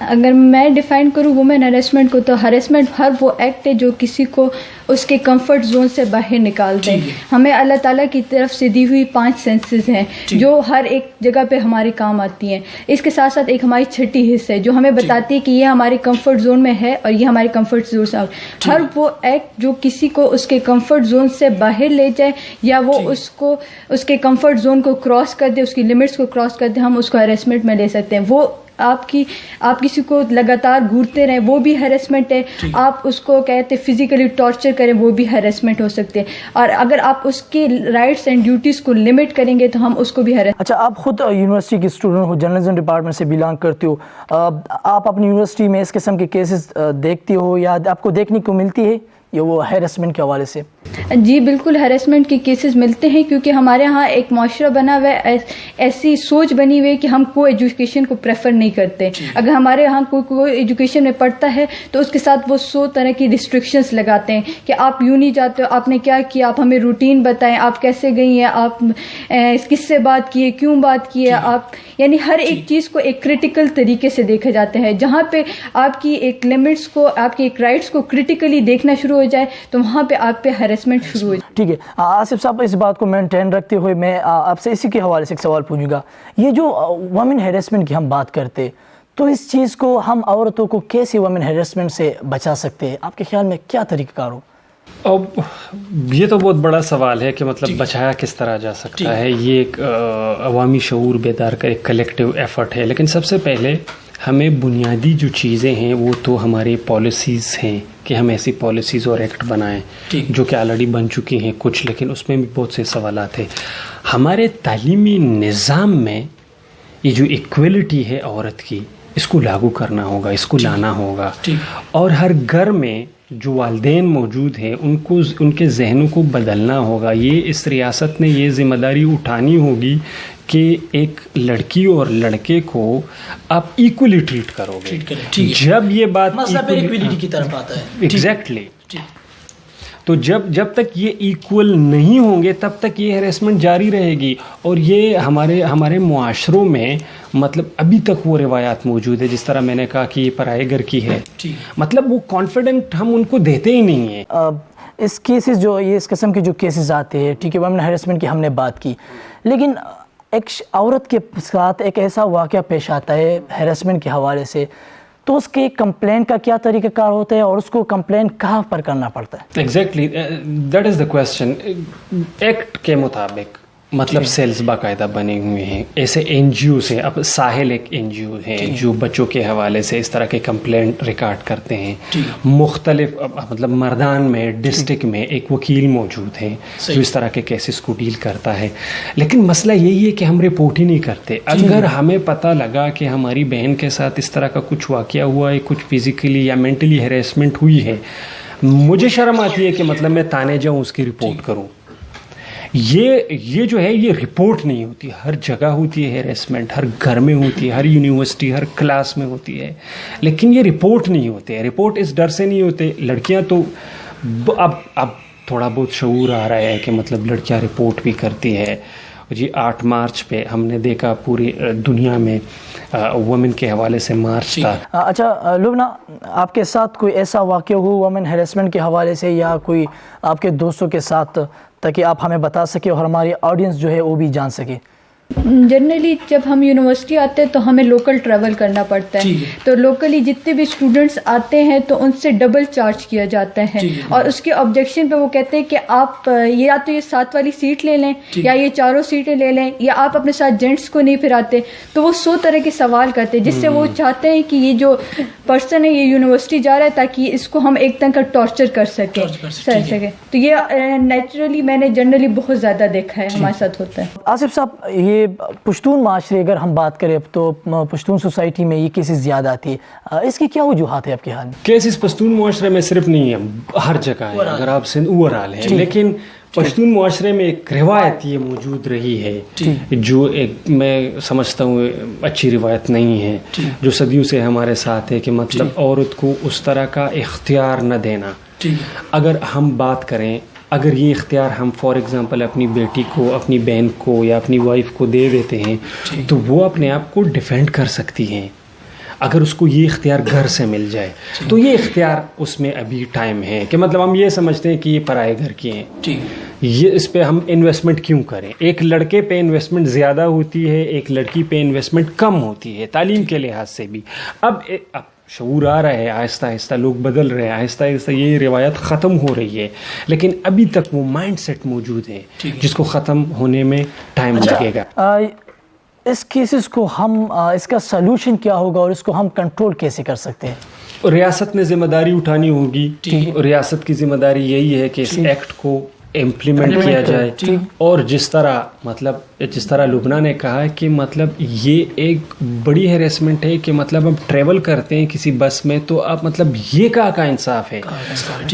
اگر میں ڈیفائن کروں وومن ہیرسمنٹ کو، تو ہیرسمنٹ ہر وہ ایکٹ ہے جو کسی کو اس کے کمفرٹ زون سے باہر نکالتے ہیں. ہمیں اللہ تعالیٰ کی طرف سے دی ہوئی 5 سینسز ہیں جو ہر ایک جگہ پہ ہمارے کام آتی ہیں. اس کے ساتھ ساتھ ایک ہماری چھٹی حص ہے جو ہمیں بتاتی ہے کہ یہ ہمارے کمفرٹ زون میں ہے اور یہ ہمارے کمفرٹ زون سے ہر وہ ایکٹ جو کسی کو اس کے کمفرٹ زون سے باہر لے جائے یا وہ اس کو اس کے کمفرٹ زون کو کراس کر دے، اس کی لمٹس کو کراس کر دے، ہم اس کو ہیرسمنٹ میں لے سکتے ہیں. وہ آپ کسی کو لگاتار گھورتے رہیں وہ بھی ہیرسمنٹ ہے. آپ اس کو کہتے فزیکلی ٹارچر کریں وہ بھی ہیرسمنٹ ہو سکتے ہیں. اور اگر آپ اس کی رائٹس اینڈ ڈیوٹیز کو لمٹ کریں گے تو ہم اس کو بھی اچھا، آپ خود یونیورسٹی کے اسٹوڈنٹ ہو، جرنلزم ڈپارٹمنٹ سے بلانگ کرتے ہو، آپ اپنی یونیورسٹی میں اس قسم کے کیسز دیکھتے ہو یا آپ کو دیکھنے کو ملتی ہے یہ وہ ہیرسمنٹ کے حوالے سے؟ جی بالکل، ہیرسمنٹ کے کیسز ملتے ہیں کیونکہ ہمارے ہاں ایک معاشرہ بنا ہوا ہے، ایسی سوچ بنی ہوئی ہے کہ ہم کو ایجوکیشن کو پریفر نہیں کرتے. اگر ہمارے ہاں کوئی ایجوکیشن میں پڑھتا ہے تو اس کے ساتھ وہ 100 طرح کی ریسٹرکشنز لگاتے ہیں کہ آپ یوں نہیں جاتے ہو، آپ نے کیا کیا، آپ ہمیں روٹین بتائیں، آپ کیسے گئی ہیں، آپ کس سے بات کیے، کیوں بات کیے آپ، یعنی ہر ایک چیز کو ایک کرٹیکل طریقے سے دیکھا جاتا ہے. جہاں پہ آپ کی ایک لمٹس کو، آپ کی ایک رائٹس کو کرٹیکلی دیکھنا شروع ہو جائے تو وہاں پہ آپ پہ ہیرسمنٹ شروع ہو جائے. ٹھیک ہے آصف صاحب، اس بات کو مینٹین رکھتے ہوئے میں آپ سے اسی کے حوالے سے ایک سوال پوچھوں گا. یہ جو وومن ہیرسمنٹ کی ہم بات کرتے تو اس چیز کو ہم عورتوں کو کیسے وومن ہیرسمنٹ سے بچا سکتے ہیں؟ آپ کے خیال میں کیا طریقہ کار ہو؟ اب یہ تو بہت بڑا سوال ہے کہ مطلب بچایا کس طرح جا سکتا ہے. یہ ایک عوامی شعور بیدار کا ایک کلیکٹیو ایفرٹ ہے. لیکن سب سے پہلے ہمیں بنیادی جو چیزیں ہیں وہ تو ہماری پالیسیز ہیں کہ ہم ایسی پالیسیز اور ایکٹ بنائیں جو کہ آلریڈی بن چکی ہیں کچھ، لیکن اس میں بھی بہت سے سوالات ہیں. ہمارے تعلیمی نظام میں یہ جو ایکویلٹی ہے عورت کی، اس کو لاگو کرنا ہوگا، اس کو لانا ہوگا. اور ہر گھر میں جو والدین موجود ہیں ان کے ذہنوں کو بدلنا ہوگا. یہ اس ریاست نے یہ ذمہ داری اٹھانی ہوگی کہ ایک لڑکی اور لڑکے کو آپ ایکولی ٹریٹ کرو گے. جب یہ بات ایکویلٹی کی طرف آتا ہے، ایگزیکٹلی، تو جب تک یہ ایکول نہیں ہوں گے تب تک یہ ہیرسمنٹ جاری رہے گی. اور یہ ہمارے معاشروں میں مطلب ابھی تک وہ روایات موجود ہے، جس طرح میں نے کہا کہ یہ پرائے گھر کی ہے، مطلب وہ کانفیڈنٹ ہم ان کو دیتے ہی نہیں ہیں. اس کیسز جو یہ اس قسم کے جو کیسز آتے ہیں، ٹھیک ہے، وومن ہیرسمنٹ کی ہم نے بات کی، لیکن ایک عورت کے ساتھ ایک ایسا واقعہ پیش آتا ہے ہیرسمنٹ کے حوالے سے، تو اس کے کمپلین کا کیا طریقہ کار ہوتا ہے اور اس کو کمپلین کہاں پر کرنا پڑتا ہے؟ Exactly that is the question. Act کے مطابق مطلب سیلز باقاعدہ بنے ہوئے ہیں، ایسے این جی اوز ہیں. اب ساحل ایک این جی او ہے جو بچوں کے حوالے سے اس طرح کے کمپلینٹ ریکارڈ کرتے ہیں. مختلف مطلب مردان میں ڈسٹرکٹ میں ایک وکیل موجود ہے جو اس طرح کے کیسز کو ڈیل کرتا ہے. لیکن مسئلہ یہی ہے کہ ہم رپورٹ ہی نہیں کرتے. اگر ہمیں پتہ لگا کہ ہماری بہن کے ساتھ اس طرح کا کچھ واقعہ ہوا ہے، کچھ فزیکلی یا مینٹلی ہیراسمنٹ ہوئی ہے، مجھے شرم آتی ہے کہ مطلب میں تانے جاؤں، اس کی رپورٹ کروں. یہ جو ہے یہ رپورٹ نہیں ہوتی. ہر جگہ ہوتی ہے ہیراسمنٹ، ہر گھر میں ہوتی ہے، ہر یونیورسٹی، ہر کلاس میں ہوتی ہے، لیکن یہ رپورٹ نہیں ہوتے. رپورٹ اس ڈر سے نہیں ہوتے. لڑکیاں تو اب تھوڑا بہت شعور آ رہا ہے کہ مطلب لڑکیاں رپورٹ بھی کرتی ہے. جی 8 مارچ پہ ہم نے دیکھا پوری دنیا میں وومن کے حوالے سے مارچ تھا. اچھا لبنہ، آپ کے ساتھ کوئی ایسا واقعہ ہو وومن ہیراسمنٹ کے حوالے سے یا کوئی آپ کے دوستوں کے ساتھ، تاکہ آپ ہمیں بتا سکیں اور ہماری آڈینس جو ہے وہ بھی جان سکے؟ جنرلی جب ہم یونیورسٹی آتے ہیں تو ہمیں لوکل ٹریول کرنا پڑتا ہے، تو لوکلی جتنے بھی اسٹوڈنٹس آتے ہیں تو ان سے ڈبل چارج کیا جاتا ہے. اور اس کے آبجیکشن پہ وہ کہتے ہیں کہ آپ یا تو یہ 7 والی سیٹ لے لیں یا یہ 4 سیٹیں لے لیں، یا آپ اپنے ساتھ جینٹس کو نہیں پھراتے. تو وہ 100 طرح کے سوال کرتے ہیں، جس سے وہ چاہتے ہیں کہ یہ جو پرسن ہے یہ یونیورسٹی جا رہا ہے تاکہ اس کو ہم ایک طرح کا ٹارچر کر سکیں. تو یہ نیچرلی میں نے جنرلی بہت زیادہ دیکھا ہے، ہمارے ساتھ ہوتا ہے. آصف صاحب، یہ پشتون معاشرے اگر ہم بات کریں تو پشتون سوسائٹی میں یہ کیسز زیادہ آتی ہے، اس کی کیا وجوہات ہے آپ کے حال میں؟ کیسز پشتون معاشرے میں صرف نہیں ہے، ہر جگہ ہے. اگر آپ سندھ اوورآل ہے، لیکن پشتون معاشرے میں ایک روایت یہ موجود رہی ہے جو ایک میں سمجھتا ہوں اچھی روایت نہیں ہے، جو صدیوں سے ہمارے ساتھ ہے، کہ مطلب عورت کو اس طرح کا اختیار نہ دینا. اگر ہم بات کریں، اگر یہ اختیار ہم فار ایگزامپل اپنی بیٹی کو، اپنی بہن کو یا اپنی وائف کو دے دیتے ہیں تو وہ اپنے آپ کو ڈیفینڈ کر سکتی ہیں. اگر اس کو یہ اختیار گھر سے مل جائے تو یہ اختیار اس میں ابھی ٹائم ہے کہ مطلب ہم یہ سمجھتے ہیں کہ یہ پرائے گھر کی ہیں، یہ اس پہ ہم انویسٹمنٹ کیوں کریں. ایک لڑکے پہ انویسٹمنٹ زیادہ ہوتی ہے، ایک لڑکی پہ انویسٹمنٹ کم ہوتی ہے تعلیم کے لحاظ سے بھی. اب شعور آ رہا ہے، آہستہ آہستہ لوگ بدل رہے ہیں، آہستہ آہستہ یہ روایت ختم ہو رہی ہے، لیکن ابھی تک وہ مائنڈ سیٹ موجود ہے جس کو ختم ہونے میں ٹائم لگے گا. اس کیسز کو ہم اس کا سلوشن کیا ہوگا اور اس کو ہم کنٹرول کیسے کر سکتے ہیں؟ ریاست نے ذمہ داری اٹھانی ہوگی. ریاست کی ذمہ داری یہی ہے کہ اس ایکٹ کو امپلیمنٹ کیا جائے، اور جس طرح لبنہ نے کہا کہ مطلب یہ ایک بڑی ہیریسمنٹ ہے کہ مطلب ہم ٹریول کرتے ہیں کسی بس میں تو آپ مطلب یہ کا انصاف ہے.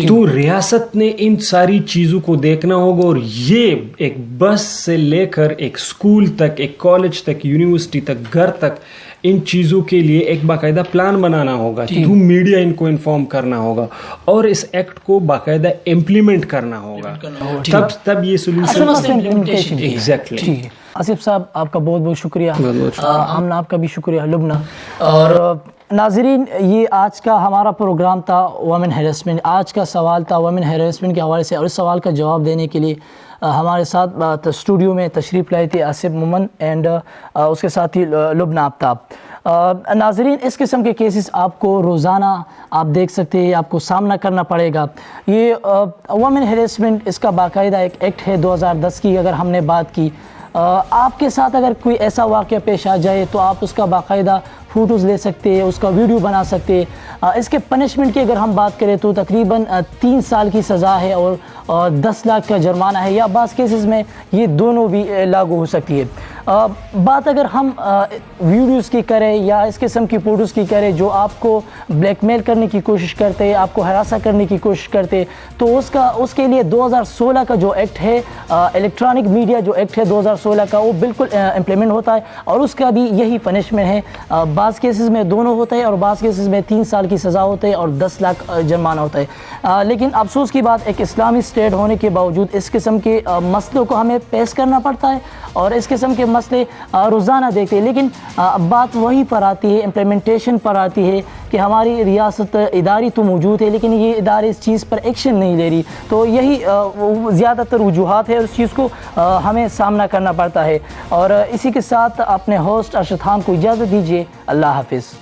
تو ریاست نے ان ساری چیزوں کو دیکھنا ہوگا، اور یہ ایک بس سے لے کر ایک اسکول تک، ایک کالج تک، یونیورسٹی تک، گھر تک، ان چیزوں کے لیے ایک باقاعدہ پلان بنانا ہوگا. تو میڈیا ان کو انفارم کرنا ہوگا اور اس ایکٹ کو باقاعدہ امپلیمنٹ کرنا ہوگا، تب یہ سولوشن. ایگزیکٹلی. آصف صاحب آپ کا بہت بہت شکریہ. آمنہ آپ کا بھی شکریہ. لبنہ اور ناظرین، یہ آج کا ہمارا پروگرام تھا وومن ہیریسمنٹ. آج کا سوال تھا وومن ہیریسمنٹ کے حوالے سے، اور اس سوال کا جواب دینے کے لیے ہمارے ساتھ اسٹوڈیو میں تشریف لائی تھی آصف مومن اینڈ اس کے ساتھ ہی لبنہ آفتاب. ناظرین، اس قسم کے کیسز آپ کو روزانہ آپ دیکھ سکتے ہیں، آپ کو سامنا کرنا پڑے گا. یہ وومن ہیریسمنٹ، اس کا باقاعدہ ایک ایکٹ ہے 2010 کی. اگر ہم نے بات کی، آپ کے ساتھ اگر کوئی ایسا واقعہ پیش آ جائے تو آپ اس کا باقاعدہ فوٹوز لے سکتے ہیں، اس کا ویڈیو بنا سکتے ہیں. اس کے پنشمنٹ کی اگر ہم بات کریں تو تقریباً 3 سال کی سزا ہے اور 10 لاکھ کا جرمانہ ہے، یا بعض کیسز میں یہ دونوں بھی لاگو ہو سکتی ہے. بات اگر ہم ویڈیوز کی کریں یا اس قسم کی فوٹوز کی کریں جو آپ کو بلیک میل کرنے کی کوشش کرتے ہیں، آپ کو ہراساں کرنے کی کوشش کرتے، تو اس کے لیے 2016 کا جو ایکٹ ہے، الیکٹرانک میڈیا جو ایکٹ ہے 2016 کا، وہ بالکل امپلیمنٹ ہوتا ہے، اور اس کا بھی یہی پنشمنٹ ہے. بعض کیسز میں دونوں ہوتے ہیں اور بعض کیسز میں 3 سال کی سزا ہوتے ہے اور 10 لاکھ جرمانہ ہوتا ہے. لیکن افسوس کی بات، ایک اسلامی اسٹیٹ ہونے کے باوجود اس قسم کے مسئلوں کو ہمیں پیش کرنا پڑتا ہے اور اس قسم کے مسئلے روزانہ دیکھتے ہیں. لیکن بات وہی پر آتی ہے، امپلیمنٹیشن پر آتی ہے کہ ہماری ریاست اداری تو موجود ہے لیکن یہ ادارے اس چیز پر ایکشن نہیں لے رہی. تو یہی زیادہ تر وجوہات ہے، اس چیز کو ہمیں سامنا کرنا پڑتا ہے. اور اسی کے ساتھ اپنے ہوسٹ ارشد خان کو اجازت دیجیے. اللہ حافظ.